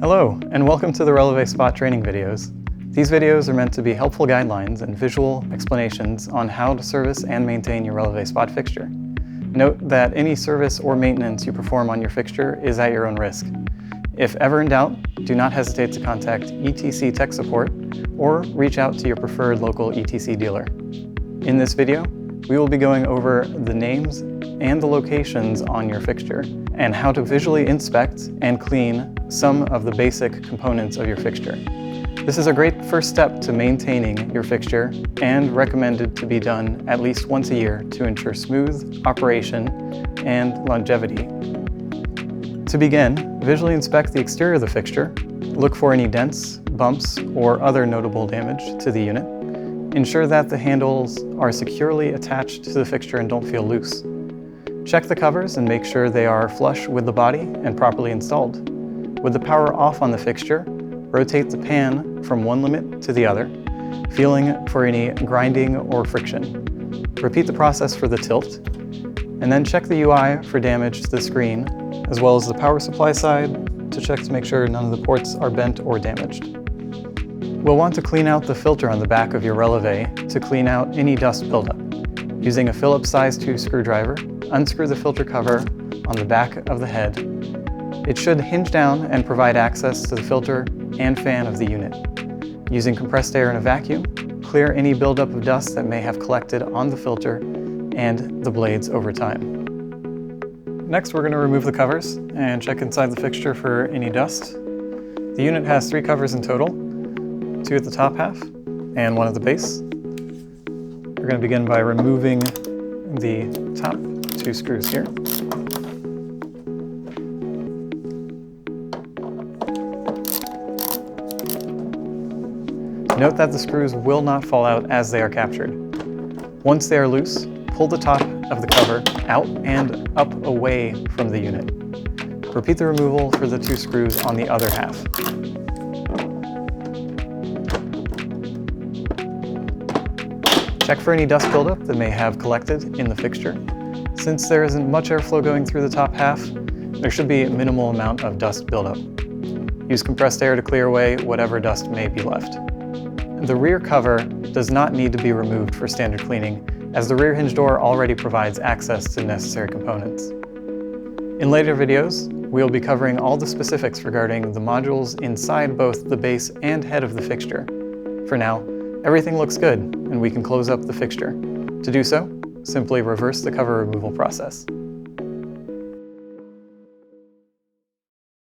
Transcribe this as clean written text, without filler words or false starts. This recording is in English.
Hello, and welcome to the Relevé Spot training videos. These videos are meant to be helpful guidelines and visual explanations on how to service and maintain your Relevé Spot fixture. Note that any service or maintenance you perform on your fixture is at your own risk. If ever in doubt, do not hesitate to contact ETC Tech Support or reach out to your preferred local ETC dealer. In this video, we will be going over the names and the locations on your fixture and how to visually inspect and clean some of the basic components of your fixture. This is a great first step to maintaining your fixture and recommended to be done at least once a year to ensure smooth operation and longevity. To begin, visually inspect the exterior of the fixture. Look for any dents, bumps, or other notable damage to the unit. Ensure that the handles are securely attached to the fixture and don't feel loose. Check the covers and make sure they are flush with the body and properly installed. With the power off on the fixture, rotate the pan from one limit to the other, feeling for any grinding or friction. Repeat the process for the tilt, and then check the UI for damage to the screen, as well as the power supply side to check to make sure none of the ports are bent or damaged. We'll want to clean out the filter on the back of your Relevé to clean out any dust buildup. Using a Phillips size 2 screwdriver, unscrew the filter cover on the back of the head. It should hinge down and provide access to the filter and fan of the unit. Using compressed air and a vacuum, clear any buildup of dust that may have collected on the filter and the blades over time. Next, we're going to remove the covers and check inside the fixture for any dust. The unit has 3 covers in total, 2 at the top half and 1 at the base. We're going to begin by removing the top 2 screws here. Note that the screws will not fall out as they are captured. Once they are loose, pull the top of the cover out and up away from the unit. Repeat the removal for the 2 screws on the other half. Check for any dust buildup that may have collected in the fixture. Since there isn't much airflow going through the top half, there should be a minimal amount of dust buildup. Use compressed air to clear away whatever dust may be left. The rear cover does not need to be removed for standard cleaning, as the rear hinge door already provides access to necessary components. In later videos, we will be covering all the specifics regarding the modules inside both the base and head of the fixture. For now, everything looks good, and we can close up the fixture. To do so, simply reverse the cover removal process.